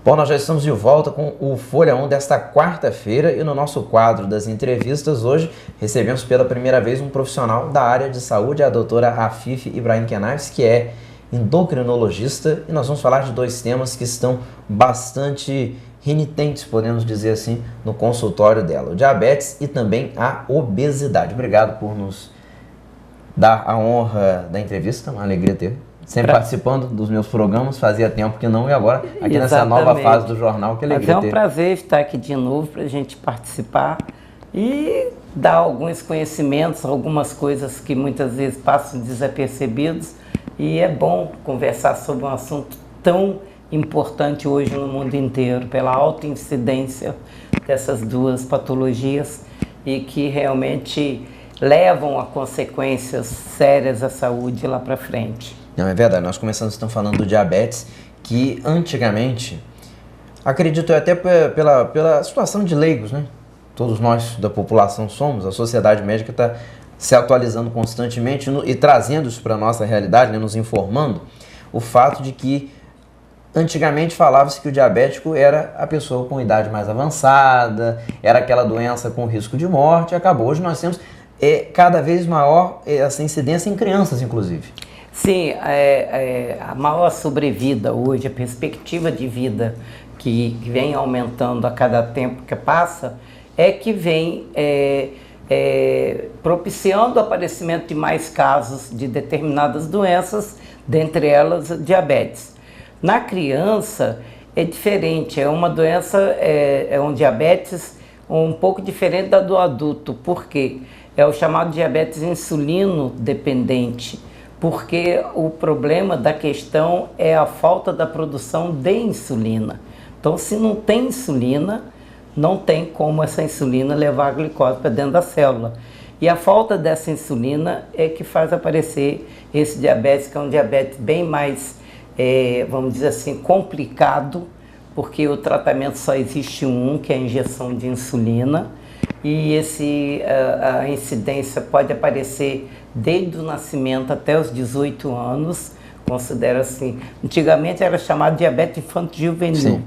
Bom, nós já estamos de volta com o Folha 1 desta quarta-feira e no nosso quadro das entrevistas hoje recebemos pela primeira vez um profissional da área de saúde, a doutora Afif Ibrahim Kenaves, que é endocrinologista, e nós vamos falar de dois temas que estão bastante renitentes, podemos dizer assim, no consultório dela: o diabetes e também a obesidade. Obrigado por nos dar a honra da entrevista, uma alegria ter. Sempre participando dos meus programas, fazia tempo que não, e agora aqui nessa nova fase do jornal, que alegria ter. Mas é um prazer estar aqui de novo para a gente participar e dar alguns conhecimentos, algumas coisas que muitas vezes passam desapercebidos, e é bom conversar sobre um assunto tão importante hoje no mundo inteiro, pela alta incidência dessas duas patologias e que realmente levam a consequências sérias à saúde lá para frente. Não, é verdade, nós começamos então falando do diabetes, que antigamente, acredito até pela situação de leigos, né? Todos nós da população somos, a sociedade médica está se atualizando constantemente e trazendo isso para a nossa realidade, né? Nos informando, o fato de que antigamente falava-se que o diabético era a pessoa com idade mais avançada, era aquela doença com risco de morte, e acabou. Hoje nós temos cada vez maior essa incidência em crianças, inclusive. Sim, a maior sobrevida hoje, a perspectiva de vida que vem aumentando a cada tempo que passa, é que vem propiciando o aparecimento de mais casos de determinadas doenças, dentre elas diabetes. Na criança é diferente, é uma doença, é um diabetes um pouco diferente da do adulto, porque é o chamado diabetes insulino dependente. Porque o problema da questão é a falta da produção de insulina. Então, se não tem insulina, não tem como essa insulina levar a glicose para dentro da célula. E a falta dessa insulina é que faz aparecer esse diabetes, que é um diabetes bem mais, vamos dizer assim, complicado, porque o tratamento só existe que é a injeção de insulina, e a incidência pode aparecer desde o nascimento até os 18 anos, considera assim. Antigamente era chamado diabetes infanto-juvenil. Sim.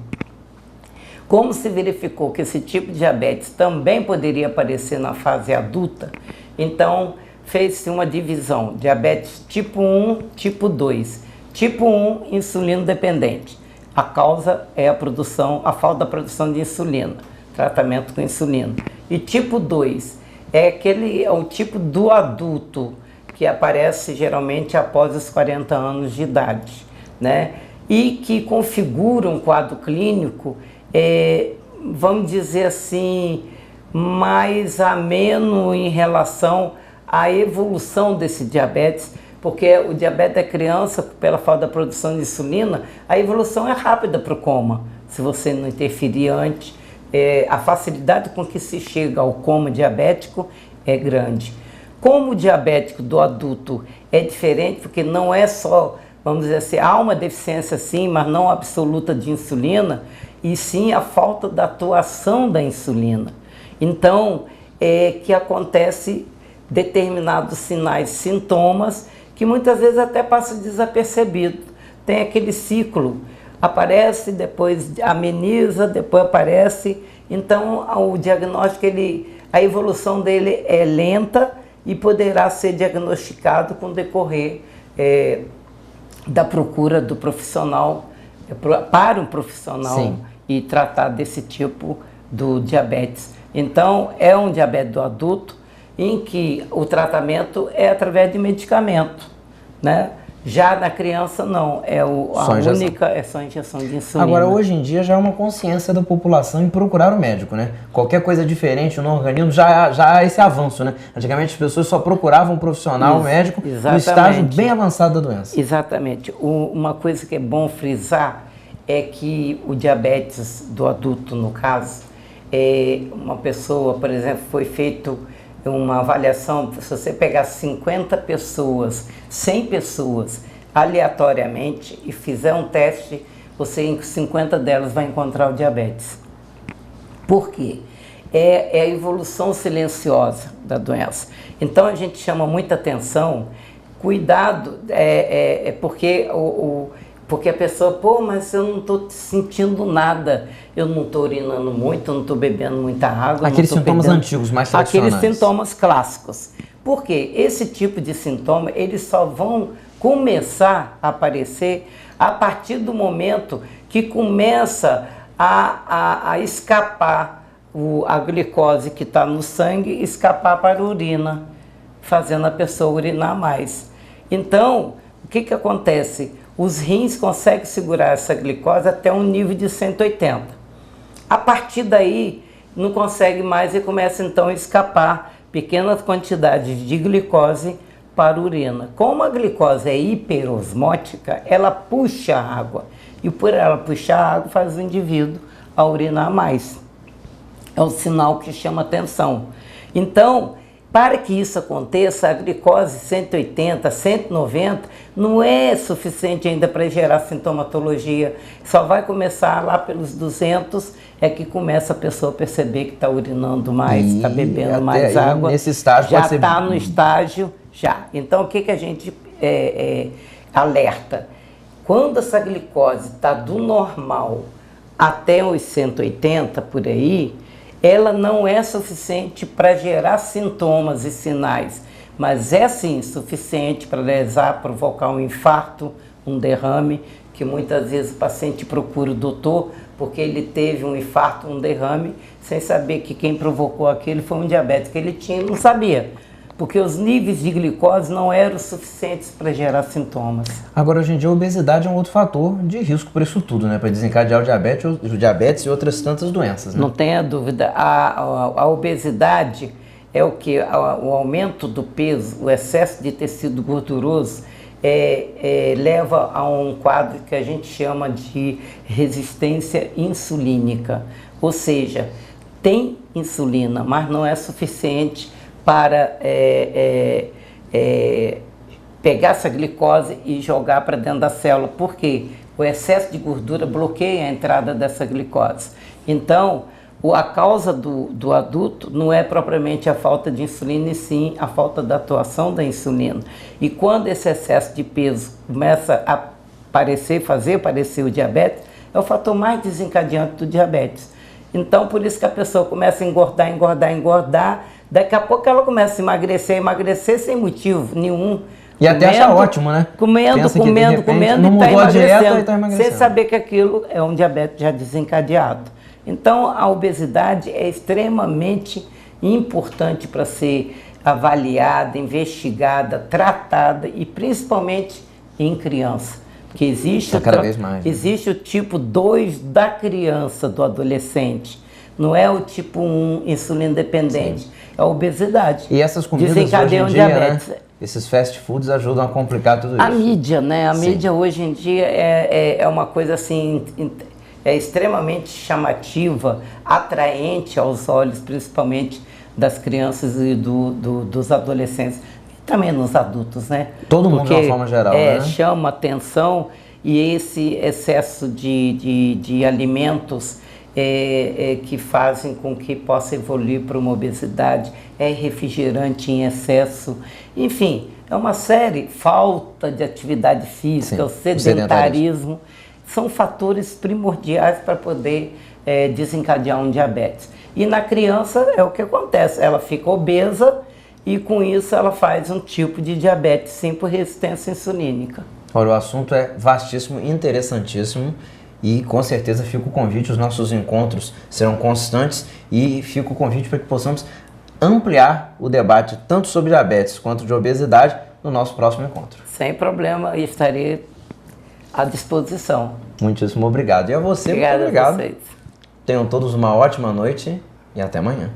Como se verificou que esse tipo de diabetes também poderia aparecer na fase adulta, então fez-se uma divisão: diabetes tipo 1, tipo 2. Tipo 1, insulino dependente. A causa é a falta da produção de insulina, tratamento com insulina. E tipo 2 é o tipo do adulto, que aparece geralmente após os 40 anos de idade, né? E que configura um quadro clínico, vamos dizer assim, mais ameno em relação à evolução desse diabetes, porque o diabetes da criança, pela falta da produção de insulina, a evolução é rápida para o coma, se você não interferir antes. A facilidade com que se chega ao coma diabético é grande. Como o diabético do adulto é diferente, porque não é só, vamos dizer assim, há uma deficiência sim, mas não absoluta de insulina, e sim a falta da atuação da insulina. Então, que acontece determinados sinais, sintomas, que muitas vezes até passam desapercebido. Tem aquele ciclo: aparece, depois ameniza, depois aparece. Então, o diagnóstico, a evolução dele é lenta e poderá ser diagnosticado com o decorrer da procura do profissional, para um profissional. Sim. E tratar desse tipo do diabetes. Então, é um diabetes do adulto em que o tratamento é através de medicamento, né? Já na criança não, é só injeção de insulina. Agora, hoje em dia já é uma consciência da população em procurar o médico, né? Qualquer coisa diferente no organismo já há esse avanço, né? Antigamente as pessoas só procuravam um profissional, um médico, no estágio bem avançado da doença. Exatamente. Uma coisa que é bom frisar é que o diabetes do adulto, no caso, uma pessoa, por exemplo, foi feito uma avaliação, se você pegar 50 pessoas, 100 pessoas, aleatoriamente, e fizer um teste, você em 50 delas vai encontrar o diabetes. Por quê? É a evolução silenciosa da doença. Então a gente chama muita atenção, cuidado, porque Porque a pessoa, pô, mas eu não estou sentindo nada, eu não estou urinando muito, eu não estou bebendo muita água. Aqueles sintomas antigos, mais tradicionais. Aqueles sintomas clássicos. Porque esse tipo de sintoma, eles só vão começar a aparecer a partir do momento que começa a escapar a glicose que está no sangue, escapar para a urina, fazendo a pessoa urinar mais. Então, o que acontece? Os rins conseguem segurar essa glicose até um nível de 180. A partir daí, não consegue mais e começa então a escapar pequenas quantidades de glicose para a urina. Como a glicose é hiperosmótica, ela puxa a água. E por ela puxar a água, faz o indivíduo a urinar mais. É um sinal que chama atenção. Então, para que isso aconteça, a glicose 180, 190 não é suficiente ainda para gerar sintomatologia. Só vai começar lá pelos 200, é que começa a pessoa a perceber que está urinando mais, está bebendo mais água. Nesse estágio já está no estágio, já. Então, o que a gente alerta? Quando essa glicose está do normal até os 180, por aí, ela não é suficiente para gerar sintomas e sinais, mas é sim suficiente para lesar, provocar um infarto, um derrame, que muitas vezes o paciente procura o doutor porque ele teve um infarto, um derrame, sem saber que quem provocou aquilo foi um diabetes que ele tinha e não sabia, porque os níveis de glicose não eram suficientes para gerar sintomas. Agora, hoje em dia, a obesidade é um outro fator de risco para isso tudo, né? Para desencadear o diabetes e outras tantas doenças, né? Não tenha dúvida. A obesidade é o que? O aumento do peso, o excesso de tecido gorduroso leva a um quadro que a gente chama de resistência insulínica. Ou seja, tem insulina, mas não é suficiente para pegar essa glicose e jogar para dentro da célula. Por quê? O excesso de gordura bloqueia a entrada dessa glicose. Então, a causa do adulto não é propriamente a falta de insulina, e sim a falta da atuação da insulina. E quando esse excesso de peso começa a fazer aparecer o diabetes, é o fator mais desencadeante do diabetes. Então, por isso que a pessoa começa a engordar, daqui a pouco ela começa a emagrecer sem motivo nenhum. E até achar ótimo, né? Comendo e está emagrecendo, sem saber que aquilo é um diabetes já desencadeado. Então, a obesidade é extremamente importante para ser avaliada, investigada, tratada e principalmente em criança. Porque existe o tipo 2 da criança, do adolescente. Não é o tipo 1 insulina dependente, é a obesidade. E essas comidas hoje em dia, diabetes, né? Esses fast foods ajudam a complicar tudo isso. A mídia, né? A mídia hoje em dia é uma coisa assim, extremamente chamativa, atraente aos olhos, principalmente das crianças e dos adolescentes. E também nos adultos, né? Todo mundo de uma forma geral, né? Chama atenção, e esse excesso de alimentos que fazem com que possa evoluir para uma obesidade, refrigerante em excesso, enfim, é uma série, falta de atividade física, o sedentarismo, são fatores primordiais para poder desencadear um diabetes. E na criança é o que acontece, ela fica obesa e com isso ela faz um tipo de diabetes sim por resistência insulínica. Olha, o assunto é vastíssimo, interessantíssimo. E com certeza fica o convite, os nossos encontros serão constantes e fica o convite para que possamos ampliar o debate tanto sobre diabetes quanto de obesidade no nosso próximo encontro. Sem problema, estarei à disposição. Muitíssimo obrigado. E a você, Obrigada, muito obrigado. A vocês. Tenham todos uma ótima noite e até amanhã.